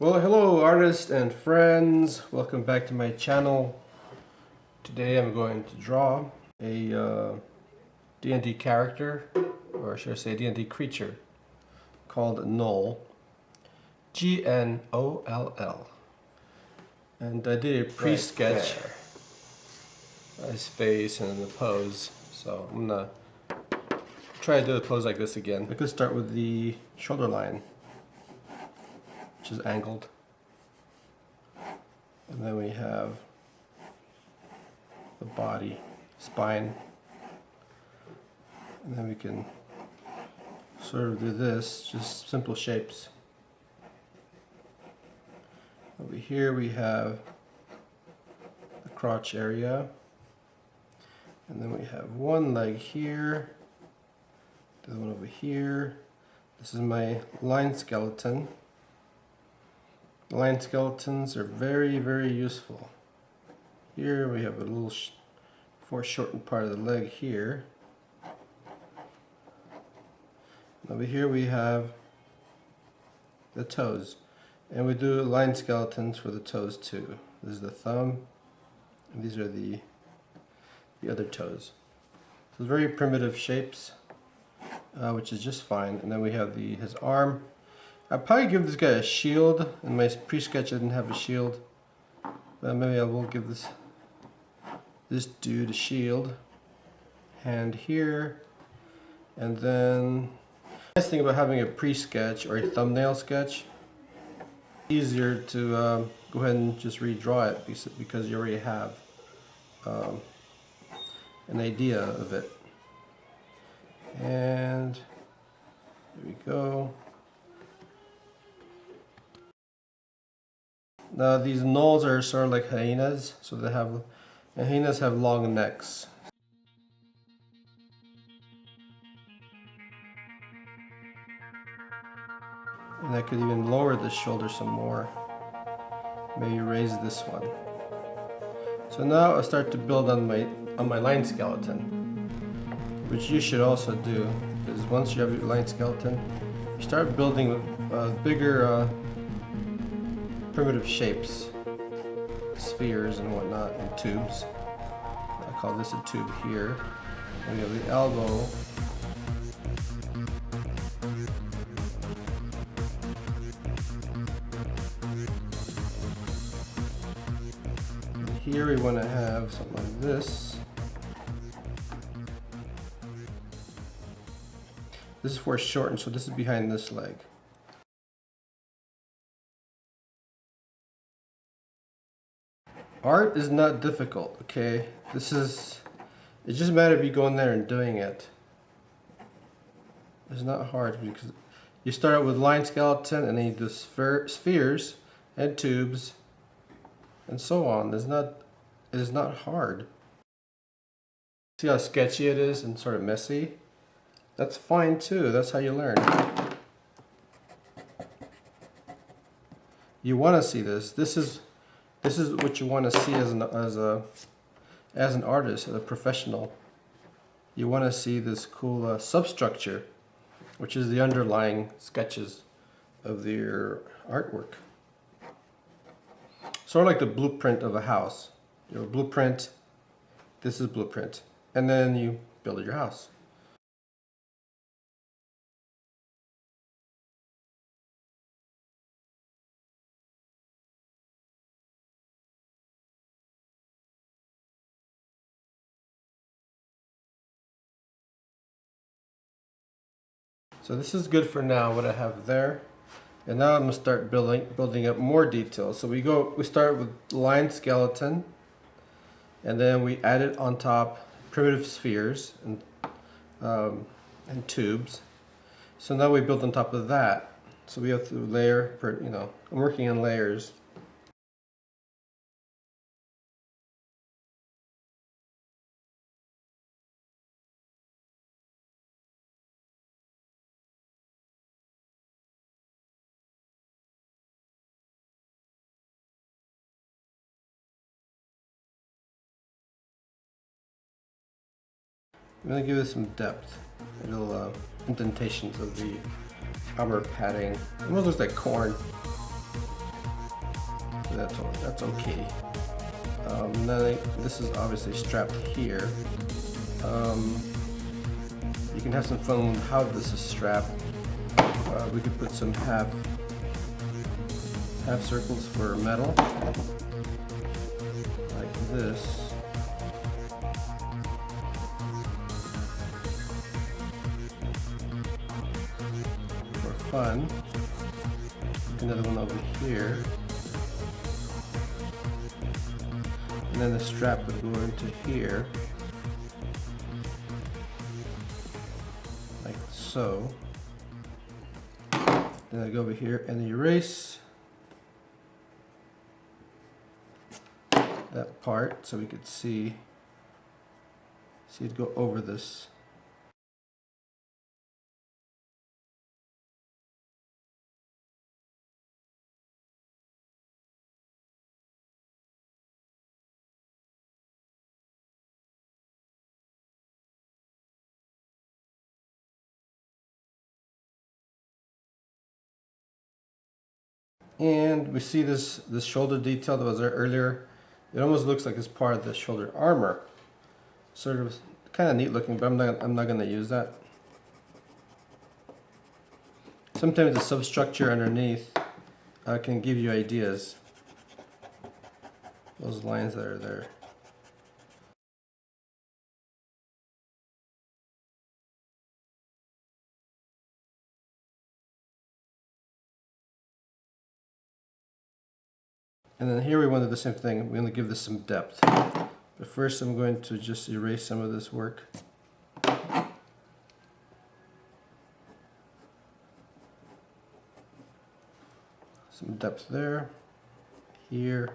Well, hello artists and friends, welcome back to my channel. Today I'm going to draw a D&D character, or should I say D&D creature, called Gnoll. G-N-O-L-L. And I did a pre-sketch, his face and the pose, so I'm gonna try to do a pose like this again. I could start with the shoulder line, which is angled. And then we have the body, spine. And then we can sort of do this, just simple shapes. Over here we have the crotch area. And then we have one leg here, the other one over here. This is my line skeleton. Line skeletons are very, very useful. Here we have a little foreshortened part of the leg here. And over here we have the toes. And we do line skeletons for the toes too. This is the thumb, and these are the other toes. So very primitive shapes, which is just fine. And then we have his arm. I'd probably give this guy a shield. In my pre-sketch I didn't have a shield, but maybe I will give this dude a shield. Hand here, and then the nice thing about having a pre-sketch or a thumbnail sketch, easier to go ahead and just redraw it because you already have an idea of it. And there we go. Now these gnolls are sort of like hyenas, so hyenas have long necks. And I could even lower the shoulder some more. Maybe raise this one. So now I'll start to build on my line skeleton, which you should also do, because once you have your line skeleton, you start building with bigger primitive shapes, spheres and whatnot, and tubes. I call this a tube here. And we have the elbow. And here we want to have something like this. This is for shortened, so this is behind this leg. Art is not difficult, okay? It's just a matter of you going there and doing it. It's not hard because you start out with line skeleton and then you do spheres and tubes and so on. It is not hard. See how sketchy it is and sort of messy? That's fine too. That's how you learn. You want to see this. This is what you want to see as an artist, as a professional. You want to see this cool substructure, which is the underlying sketches of your artwork. Sort of like the blueprint of a house. Your blueprint, this is blueprint, and then you build your house. So this is good for now, what I have there. And now I'm going to start building up more details. So we start with line skeleton, and then we add it on top primitive spheres and tubes. So now we build on top of that. So we have to layer, I'm working in layers. I'm going to give this some depth, little indentations of the armor padding. It almost looks like corn. That's okay. This is obviously strapped here. You can have some fun with how this is strapped. We could put some half circles for metal, like this. For fun. Another one over here. And then the strap would go into here. Like so. Then I go over here and erase that part so we could see it go over this. And we see this shoulder detail that was there earlier. It almost looks like it's part of the shoulder armor. Sort of kind of neat looking, but I'm not going to use that. Sometimes the substructure underneath can give you ideas. Those lines that are there. And then here we want to do the same thing. We're going to give this some depth. But first I'm going to just erase some of this work. Some depth there, here.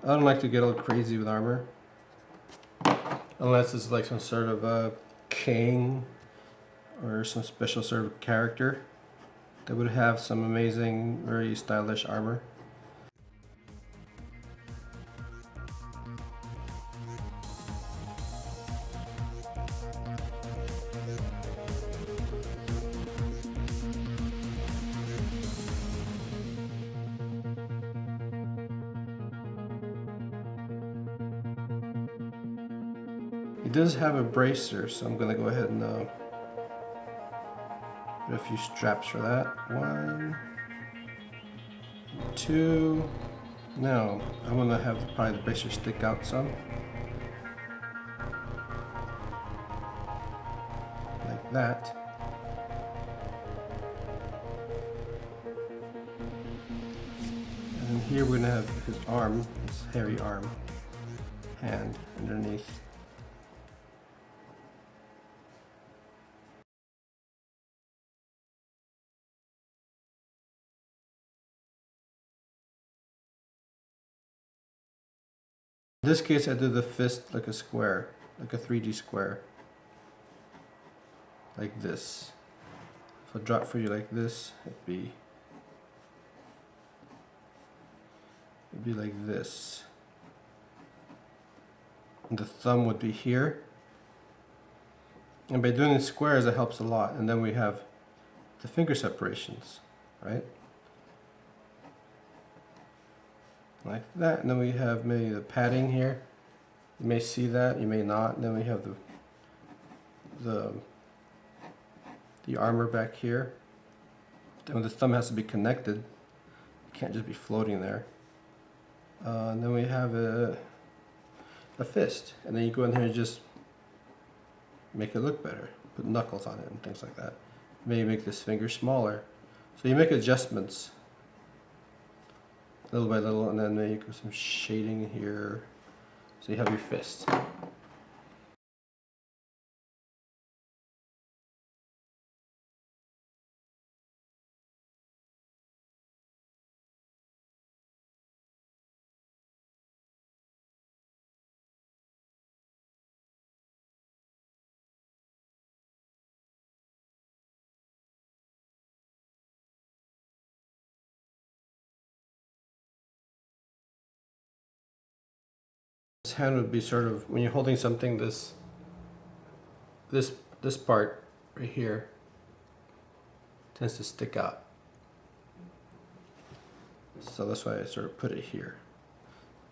I don't like to get all crazy with armor. Unless it's like some sort of a king or some special sort of character that would have some amazing, very stylish armor. It does have a bracer, so I'm going to go ahead and put a few straps for that. 1, 2. No, I'm going to have probably the bracer stick out some. Like that. And then here we're going to have his arm, his hairy arm, hand underneath. In this case I do the fist like a square, like a 3D square. Like this. If I drop for you like this, it'd be like this. And the thumb would be here. And by doing the squares it helps a lot. And then we have the finger separations, right? Like that, and then we have maybe the padding here. You may see that, you may not. And then we have the armor back here. Then the thumb has to be connected. It can't just be floating there. And then we have a fist, and then you go in here and just make it look better. Put knuckles on it and things like that. Maybe make this finger smaller. So you make adjustments little by little, and then make some shading here so you have your fist. this hand would be sort of, when you're holding something, this part right here tends to stick out. So that's why I sort of put it here,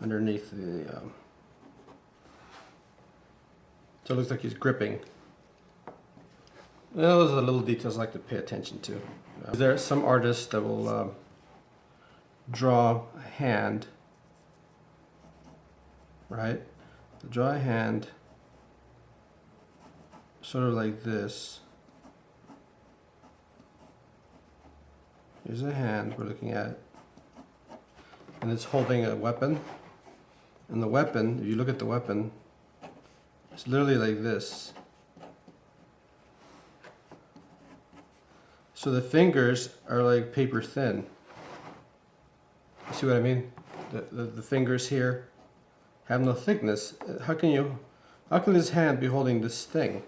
underneath the, so it looks like he's gripping. Well, those are the little details I like to pay attention to. There are some artists that will draw a hand, right? They'll draw a hand sort of like this. Here's a hand we're looking at, and it's holding a weapon. And the weapon, if you look at the weapon, it's literally like this. So the fingers are like paper thin. You see what I mean? The fingers here have no thickness. How can this hand be holding this thing?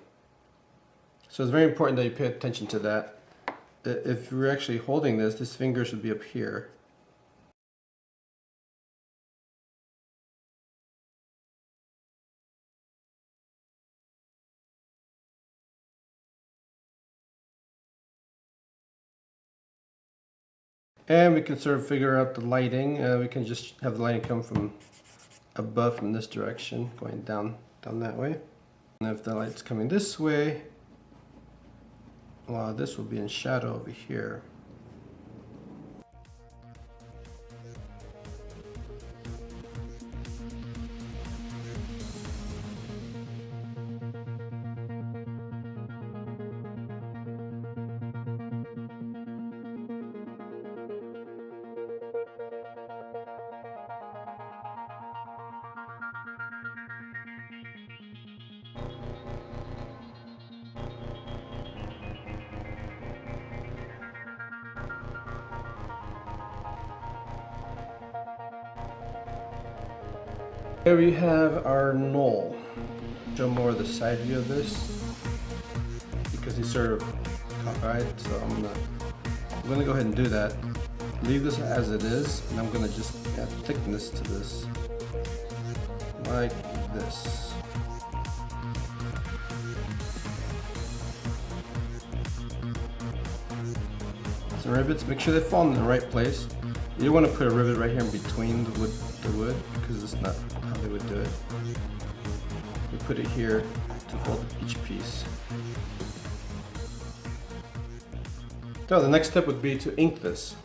So it's very important that you pay attention to that. If you're actually holding this finger should be up here. And we can sort of figure out the lighting. We can just have the lighting come from above, from this direction, going down that way. And if the light's coming this way, well, this will be in shadow over here. Here we have our Gnoll. Show more of the side view of this because he's sort of cockeyed, so I'm gonna go ahead and do that. Leave this as it is, and I'm gonna just add thickness to this, like this. Some rivets, make sure they fall in the right place. You don't want to put a rivet right here in between the wood because it's not how they would do it. You put it here to hold each piece. So the next step would be to ink this.